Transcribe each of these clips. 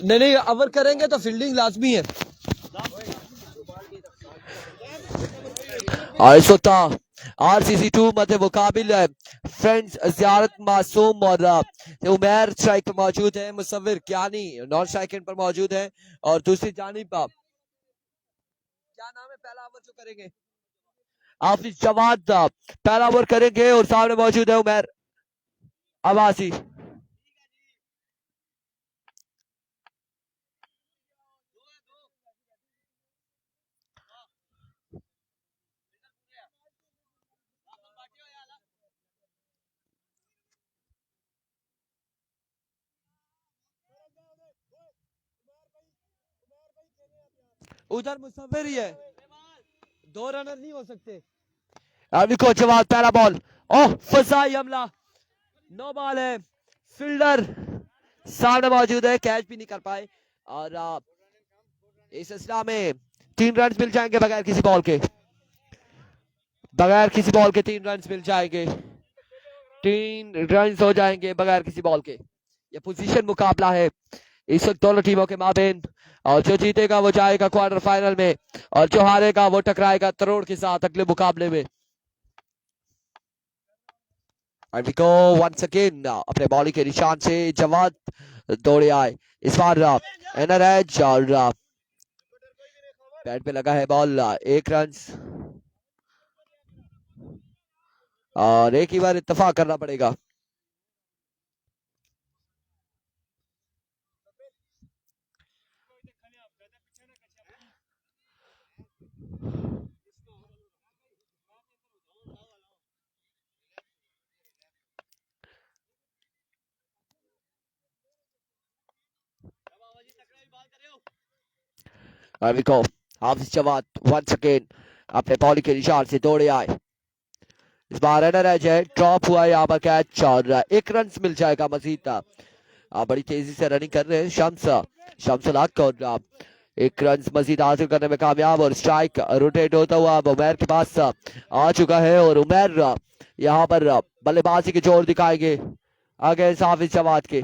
नहीं नहीं, अवर करेंगे तो फील्डिंग लाजमी है। इस वक्त RCC2 मध्य मुकाबिल है फ्रेंड्स ज़ियारत मासूम और उमैर स्ट्राइक पर मौजूद है, मुसव्विर क्यानी नॉन स्ट्राइक पर मौजूद है और दूसरी जानिब क्या नाम है पहला ओवर जो करेंगे हाफिज जवाद पहला ओवर करेंगे और सामने मौजूद है उमैर अब्बासी। उधर मुसव्विर ही है, दो रनर नहीं हो सकते। अभी को जवाब पहला बॉल, ओह फसाई हमला, नो बॉल है, फील्डर सामने मौजूद है, कैच भी नहीं कर पाए और इस सिलसिला में 3 रन मिल जाएंगे बगैर किसी बॉल के, बगैर किसी बॉल के 3 रन मिल जाएंगे, 3 रन हो जाएंगे बगैर किसी बॉल के। ये पोजीशन मुकाबला है इस वक्त दोनों टीमों के माबेन और जो जीतेगा वो जाएगा क्वार्टर फाइनल में और जो हारेगा वो टकराएगा तरोड़ के साथ अगले मुकाबले में। And we go once again अपने बॉलिंग के निशान से जवाद दौड़े आए, इस बार एनआरएच और बैट पे लगा है बॉल, 1 रन और एक ही बार इत्तेफाक करना पड़ेगा। And we go Hafiz Jawad once again अपने बॉलिंग के निशान से दौड़े आए, इस बार एनआरएच है, ड्रॉप हुआ यहाँ पर कैच और 1 रन मिल जाएगा मजीद। बड़ी तेजी से रनिंग कर रहे हैं शम्स हक और 1 रन मजीद हासिल करने में कामयाब और स्ट्राइक रोटेट होता हुआ अब उमैर के पास आ चुका है और उमैर यहाँ पर बल्लेबाजी के जोर दिखाएंगे आगे हाफिज जवाद के।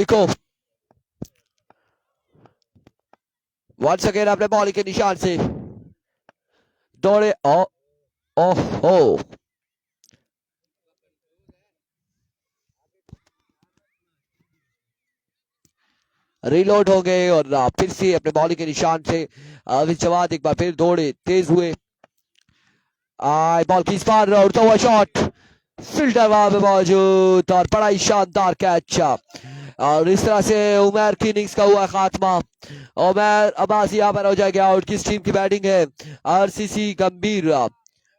को once again अपने बॉलिंग के निशान से दौड़े ओहो रीलोड हो गए और फिर से अपने बॉलिंग के निशान से हाफिज जवाद एक बार फिर दौड़े, तेज हुए, बॉल की इस बार उड़ता हुआ शॉट, फील्डर वहां पे मौजूद और बड़ा ही शानदार कैच और इस तरह से उमैर की इनिंग्स का हुआ खात्मा। उमैर अब्बासी यहाँ पर हो जाएगा आउट। किस टीम की बैटिंग है? RCC गंभीर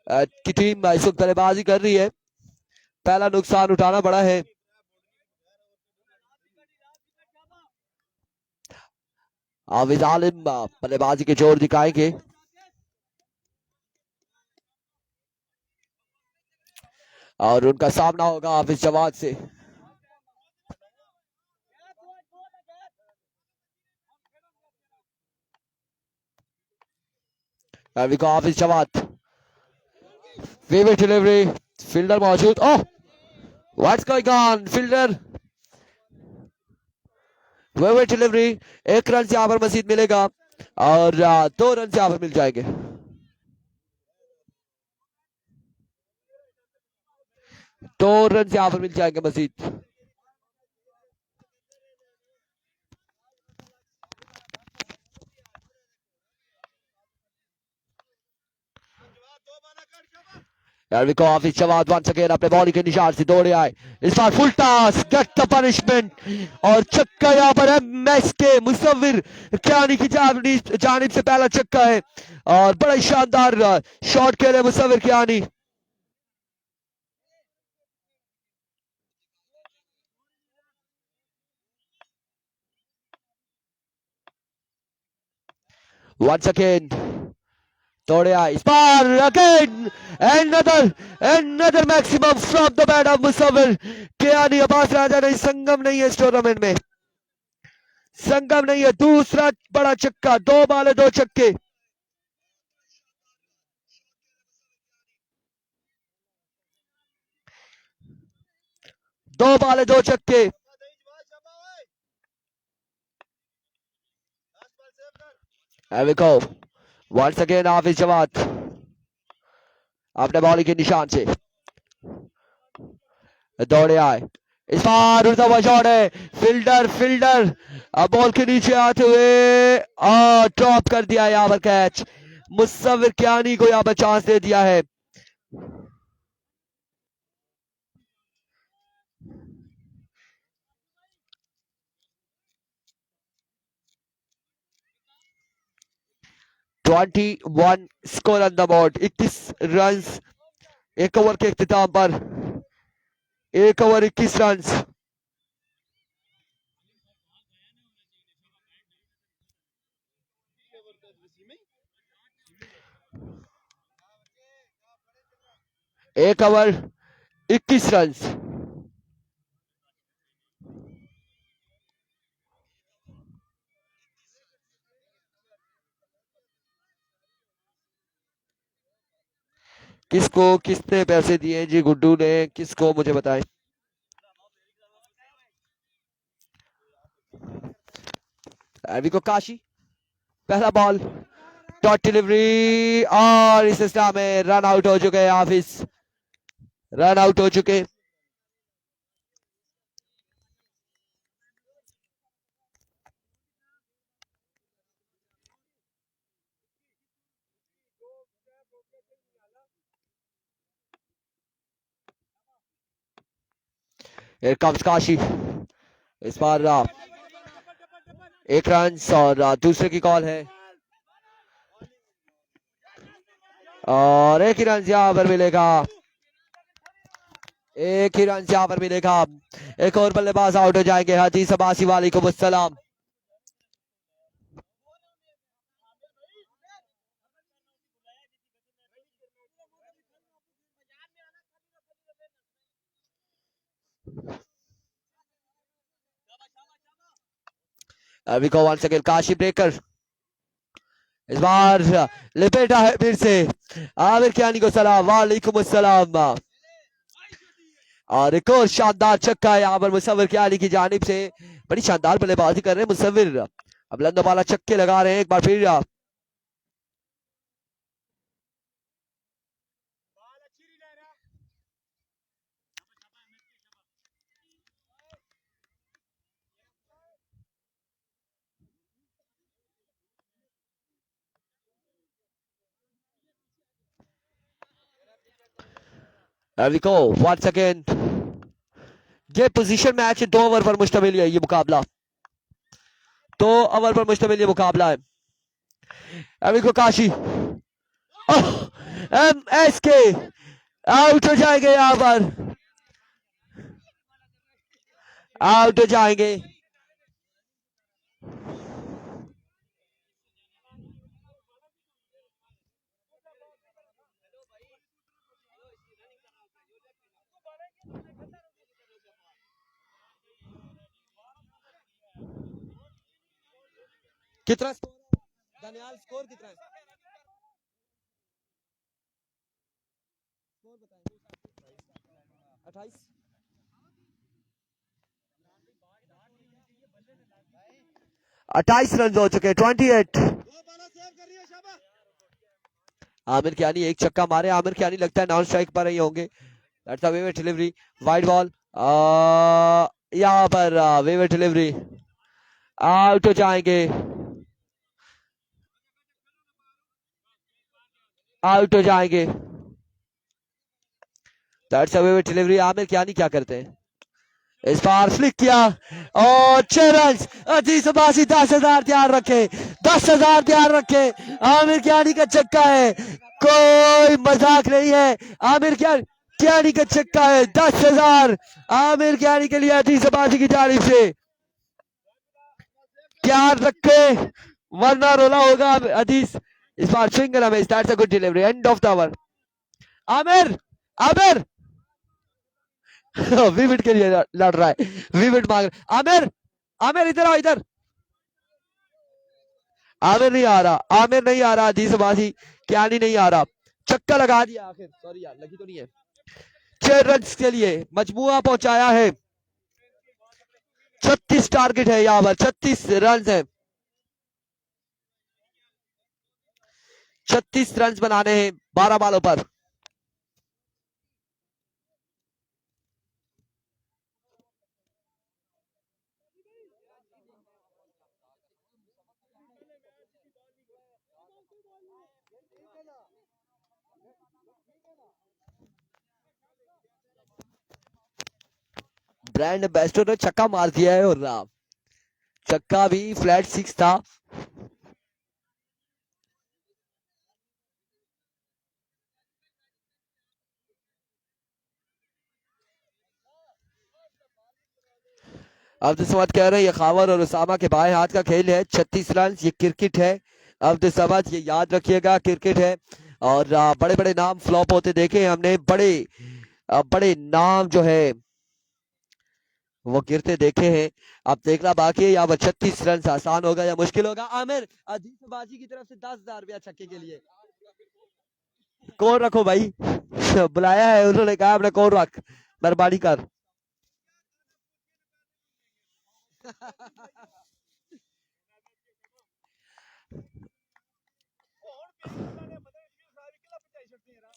की टीम इस वक्त बल्लेबाजी कर रही है, पहला नुकसान उठाना पड़ा है। हाफिज आलिम बल्लेबाजी के जोर दिखाएंगे और उनका सामना होगा हाफिज जवाद से। Hafiz Jawad favourite delivery, fielder मौजूद, oh what's going on, fielder favourite delivery, 1 run यहाँ पर मजीद मिलेगा और 2 रन यहाँ पर मिल जाएंगे। दो रन यहाँ पर मिल जाएंगे मजीद। हाफिज जवाद वंस अगेन अपने बॉलिंग के निशान से दौड़े आए, इस बार full toss, get the punishment और छक्का यहाँ पर है मैच के मुसव्विर कियानी की जानिब से पहला छक्का है और बड़ा ही शानदार शॉट खेले मुसव्विर Kiani. Once again, Todia is far again. Another maximum from the bat of Musawwir. Kiani Abbas Raja नहीं, संगम नहीं है इस टूर्नामेंट में, संगम नहीं है। दूसरा बड़ा छक्का, 2 बाले 2 छक्के। दो बाले 2 छक्के। Here we go. Once again हाफिज जवाद अपने बॉलिंग के निशान से दौड़े आए। इस बार उड़ता हुआ शॉट है, फील्डर अब बॉल के नीचे आते हुए ड्रॉप कर दिया यहाँ पर कैच। मुसव्विर कियानी को यहाँ पर चांस दे दिया है। (21) score on the board. 21 run एक ओवर के इख्तिताम पर, 1 ओवर 21 रन। एक ओवर 21 रन। किसको किसने पैसे दिए जी? गुड्डू ने। किसको मुझे बताएं। अभी को काशी, पहला बॉल, डॉट डिलीवरी और इस स्टार में रन आउट हो चुके हैं हाफिज, रन आउट हो चुके। Here comes Kashi. इस बार 1 रन और दूसरे की कॉल है और 1 ही रन यहाँ पर मिलेगा, 1 ही रन यहाँ पर मिलेगा। एक और बल्लेबाज आउट हो जाएंगे। हदीस अब्बासी वालेकुम अस्सलाम। अभी को वन सेकेंड काशी ब्रेकर, इस बार लिपेटा है फिर से। आमिर कियानी को सलाम, वालेकुम अस्सलाम। और एक और शानदार छक्का है यहाँ पर मुसव्विर कियानी की जानिब से। बड़ी शानदार बल्लेबाजी कर रहे हैं मुसव्विर, अब लंदो वाला छक्के लगा रहे हैं एक बार फिर। There we go. Once again, ये पोजीशन मैच है, 2 ओवर पर मुश्तमिल है ये मुकाबला, 2 ओवर पर मुश्तमिल ये मुकाबला है। अभी को काशी, MSK आउट हो जाएंगे, यहाँ पर आउट हो जाएंगे। कितना स्कोर है दनियाल? स्कोर कितना है? स्कोर बताएं। 28 28 रन हो चुके, 28। आमिर कियानी एक छक्का मारे, आमिर कियानी लगता है नॉन स्ट्राइक पर ही होंगे। That's a waiver delivery, wide ball, यहाँ पर वेवर डिलीवरी, आउट हो जाएंगे, आउट हो जाएंगे। That's a waiver delivery. Aamir Kiyani क्या करते हैं? इस बार फ्लिक किया और 6 रन। अजीज अब्बासी 10,000 तैयार रखे, 10,000 तैयार रखे। आमिर कियानी का छक्का है, कोई मजाक नहीं है। आमिर कियानी का छक्का है, 10,000 आमिर कियानी के लिए अजीज अब्बासी की जानिब से। तैयार रखे वरना रोला होगा अजीज। इस बार स्विंग में start good delivery, end of the over. Aamir Aamir vivid के लिए लड़ रहा है, विविड मांग। आमिर आमिर इधर आओ, इधर। आमिर नहीं आ रहा, आमिर नहीं आ रहा, अजीज अब्बासी कियानी नहीं आ रहा। चक्का लगा दिया आखिर, सॉरी यार लगी तो नहीं है। 6 रन के लिए मजमुआ पहुंचाया है। 36 टारगेट है यहाँ पर, 36 रन है। 36 रन बनाने हैं 12 बालों पर। ब्रांड बेस्टो ने छक्का मार दिया है और छक्का भी फ्लैट 6 था। अब्दुल समद कह रहे हैं ये खावर और उसामा के बाएं हाथ का खेल है। 36 रन ये क्रिकेट है अब्दुल समद, ये याद रखिएगा, क्रिकेट है। और बड़े बड़े नाम फ्लॉप होते देखे हमने, बड़े बड़े नाम जो है वो गिरते देखे हैं। अब देखना बाकी है यहाँ पर 36 रन आसान होगा या मुश्किल होगा। आमिर अजीज बाजी की तरफ से 10,000 रुपया छक्के के लिए। कौन रखो भाई बुलाया है उन्होंने, कहा अपने कौन रख, मेहरबानी कर।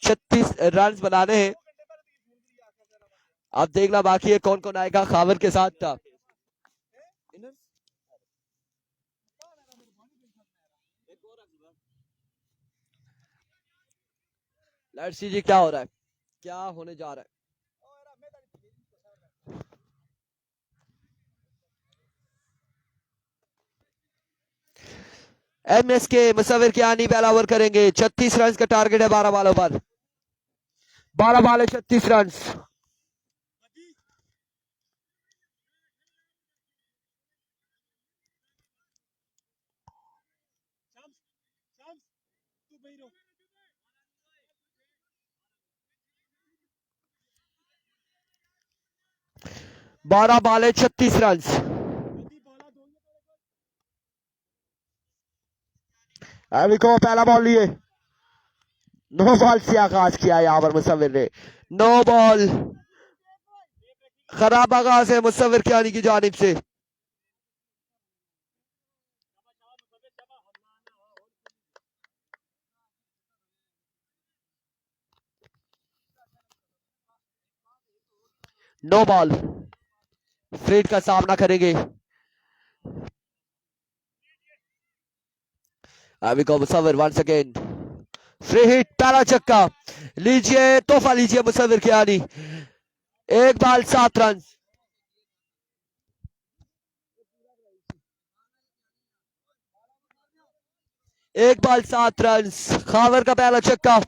छत्तीस रन बनाने हैं। अब देखना बाकी है कौन कौन आएगा खावर के साथ। लेट्स सी जी क्या हो रहा है, क्या होने जा रहा है। एमएस के मुसविर कियानी पहला ओवर करेंगे। 36 रन का टारगेट है 12 बालों पर। 12 बाल 36 रन। बारह बाल 36 रन। अभी को पहला बॉल लिए, नो बॉल से आगाज किया यहाँ पर मुसविर ने। नो बॉल, खराब आगाज है मुसविर कियानी की जानिब से। नो बॉल, फ्रीड का सामना करेंगे। अभी को Musawir once again, free hit, पहला चक्का लीजिए, तोहफा लीजिए मुसविर कियानी। 1 बाल 7 रन। एक बाल 7 रन, खावर का पहला चक्का।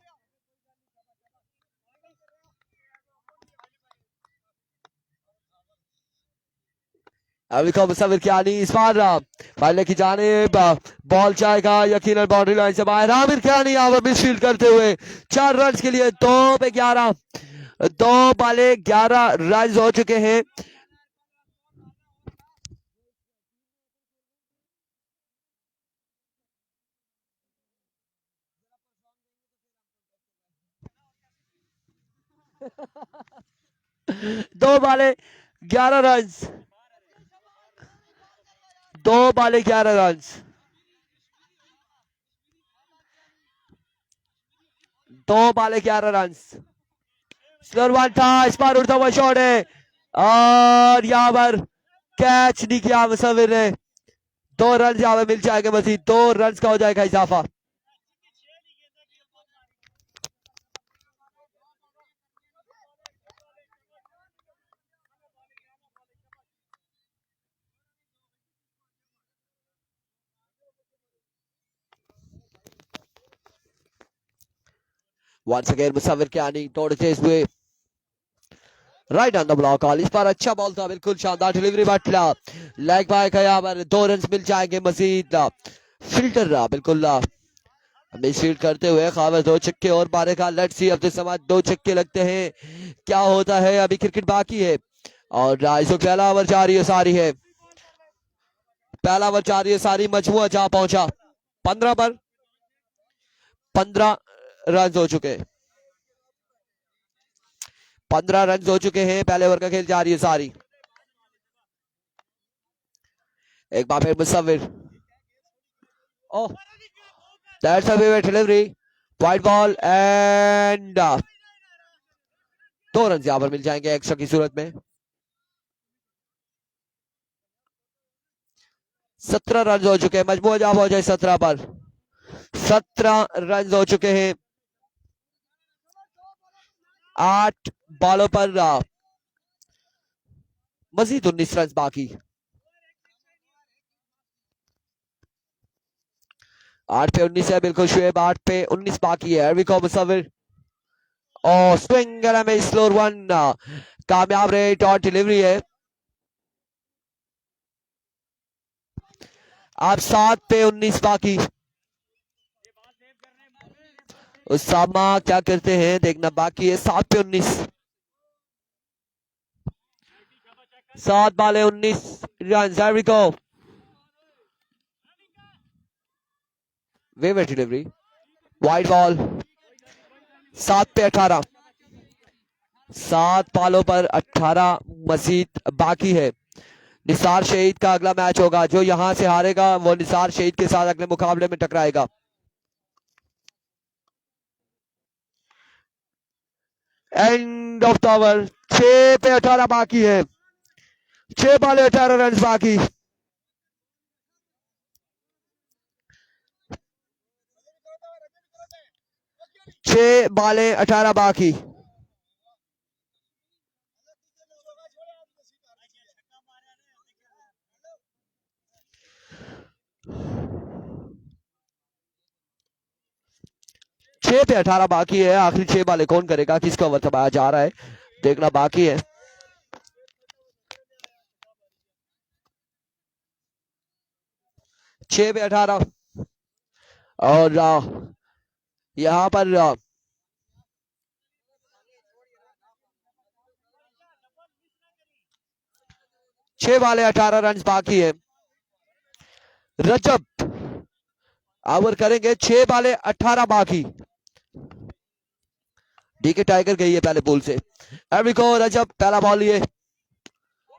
अभी को मुसविर कियानी इस बार पहले की जाने बॉल जाएगा यकीनन बाउंड्री लाइन से बाहर। आमिर कियानी यहाँ पर मिसफील्ड करते हुए 4 रन के लिए 2 पे 11, 2 बाले 11 रन हो चुके हैं। दो बाले 11 रन, 2 बाले 11 रन, 2 बाले 11 रन। स्लोर वन था, इस बार उड़ता हुआ शॉट है और यहाँ पर कैच नहीं किया मुसविर ने। 2 रन यहाँ पर मिल जाएंगे, मजीद 2 रन का हो जाएगा इजाफा। वंस अगेन मुसव्विर कियानी दौड़ते हुए right on the block all. इस पर अच्छा बॉल था, बिल्कुल शानदार डिलीवरी बटला लेग बाय का यहाँ पर 2 रन मिल जाएंगे मजीद। फिल्टर रहा बिल्कुल मिसफील्ड करते हुए खावर 2 छक्के और मारेगा। लेट्स सी अब्दुल समाद 2 छक्के लगते हैं, क्या होता है। अभी क्रिकेट बाकी है और इस वक्त पहला ओवर जारी है सारी है, पहला ओवर जारी है सारी। मजमुआ जहां पहुंचा 15 पर 15 रन हो चुके, 15 रन हो चुके हैं। पहले ओवर का खेल जारी है सारी। एक बार फिर Musavvir, oh that's a wet delivery, wide ball and 2 run यहां पर मिल जाएंगे एक्स्ट्रा की सूरत में। 17 रन हो चुके हैं, मजमूआ जहां पहुंचे 17 पर, 17 रन हो चुके हैं। 8 बॉलों पर मजीद 19 रन बाकी। 8 पे 19 है बिल्कुल शुएब, 8 पे 19 बाकी है। अरवी को मुसव्विर और स्विंग में स्लोर 1 कामयाब रेट और डिलीवरी है। अब 7 पे 19 बाकी। उसामा क्या करते हैं देखना बाकी है। 7 पे 19, 7 बाले 19 रन। अरवी को वेवर डिलीवरी, वाइड बॉल, 7 पे 18, 7 बालों पर 18 मजीद बाकी है। निसार शहीद का अगला मैच होगा, जो यहां से हारेगा वो निसार शहीद के साथ अगले मुकाबले में टकराएगा। एंड ऑफ द ओवर, 6 पे 18 बाकी है, 6 बाले 18 रन बाकी। छह बाले 18 बाकी। छह पे 18 बाकी है, आखिरी 6 बाले कौन करेगा, किसका ओवर थमाया जा रहा है देखना बाकी है। छह पे 18 और यहां पर 6 बाले 18 रन बाकी है। रजब ओवर करेंगे, 6 बाले 18 बाकी। डीके टाइगर गई है पहले बॉल से। एवरी को रजब पहला बॉल लिए,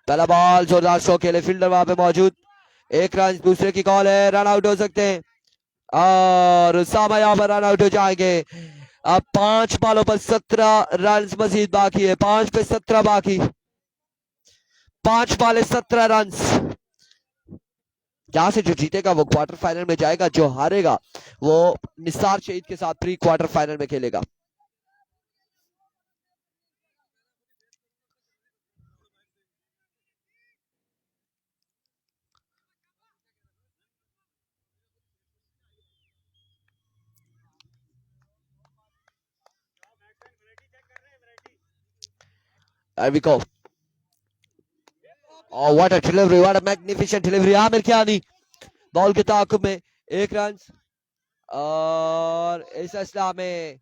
पहला बॉल जोरदार शो के लिए फील्डर वहां पे मौजूद। 1 रन, दूसरे की कॉल है, रन आउट हो सकते हैं और सामा यहां पर रन आउट हो जाएंगे। अब 5 बॉलों पर 17 रन मजीद बाकी है, 5 पे 17 बाकी, 5 बाले 17 रन। जहां से जो जीतेगा वो क्वार्टर फाइनल में जाएगा, जो हारेगा वो निसार शहीद के साथ प्री क्वार्टर फाइनल में खेलेगा। There we go. Oh, what a delivery, what a magnificent delivery. Aamir Kiyani ball के ताकुब में 1 रन और इस असला में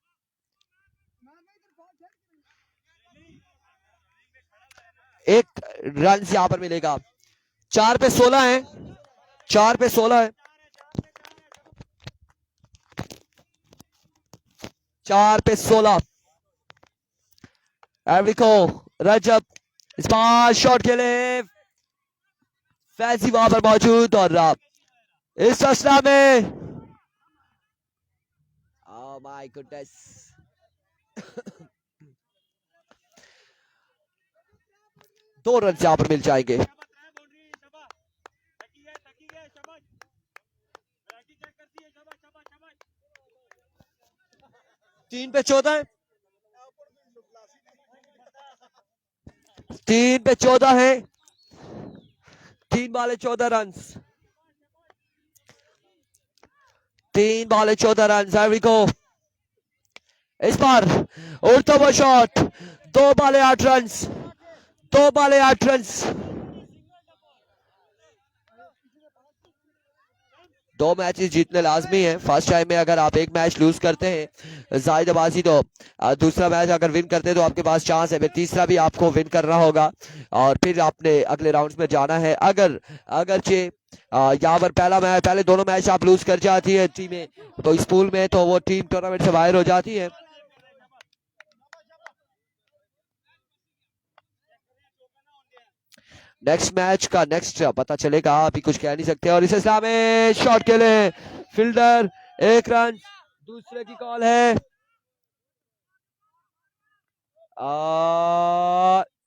एक रन यहां पर मिलेगा। 4 पे 16 है, 4 पे 16 है, 4 पे 16। एवरिको रजब इस बार शॉट के लिए फैजी वहां पर मौजूद और इस असला में ओह माय गुडनेस 2 रन यहां पर मिल जाएंगे। 3 पे 14 है, 3 पे 14 है, 3 बाले 14 रन, 3 बाले 14 रन। एवरी को इस बार उड़ता हुआ शॉट, 2 बॉलें 8 रन, 2 बॉलें 8 रन। 2 मैचेस जीतने लाजमी है। फर्स्ट टाइम में अगर आप एक मैच लूज करते हैं जायदबाजी, तो दूसरा मैच अगर विन करते हैं तो आपके पास चांस है, फिर तीसरा भी आपको विन करना होगा और फिर आपने अगले राउंड्स में जाना है। अगरचे यहाँ पर पहले दोनों मैच आप लूज कर जाती है टीमें, तो इस पूल में तो वो टीम टूर्नामेंट से बाहर हो जाती है। नेक्स्ट मैच का नेक्स्ट पता चलेगा, अभी कुछ कह नहीं सकते। और इस इस्लाम में शॉट के लिए फील्डर 1 रन, दूसरे की कॉल है।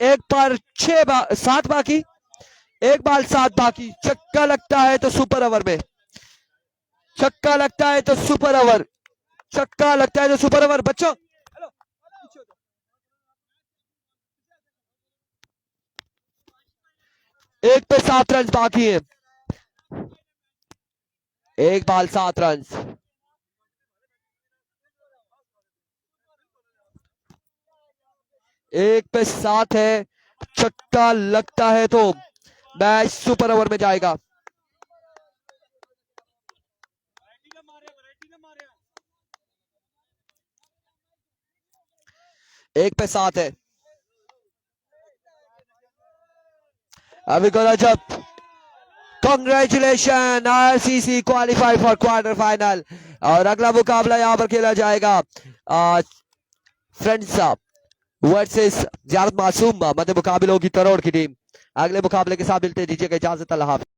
एक बार 7 बाकी, 1 बॉल 7 बाकी। छक्का लगता है तो सुपर ओवर में, छक्का लगता है तो सुपर ओवर, छक्का लगता है तो सुपर ओवर। बच्चों 1 पे 7 रन बाकी है, 1 बॉल 7 रन। एक पे 7 है, छक्का लगता है तो मैच सुपर ओवर में जाएगा। एक पे 7 है। अभी को Rajab, congratulation, RCC qualify for quarter final. और अगला मुकाबला यहां पर खेला जाएगा फ्रेंड्स वर्सेस ज़ियारत मासूम, मध्य मुकाबलों की तरोड़ की टीम। अगले मुकाबले के साथ मिलते हैं, दीजिएगा इजाजत, अल्लाह हाफ़िज़।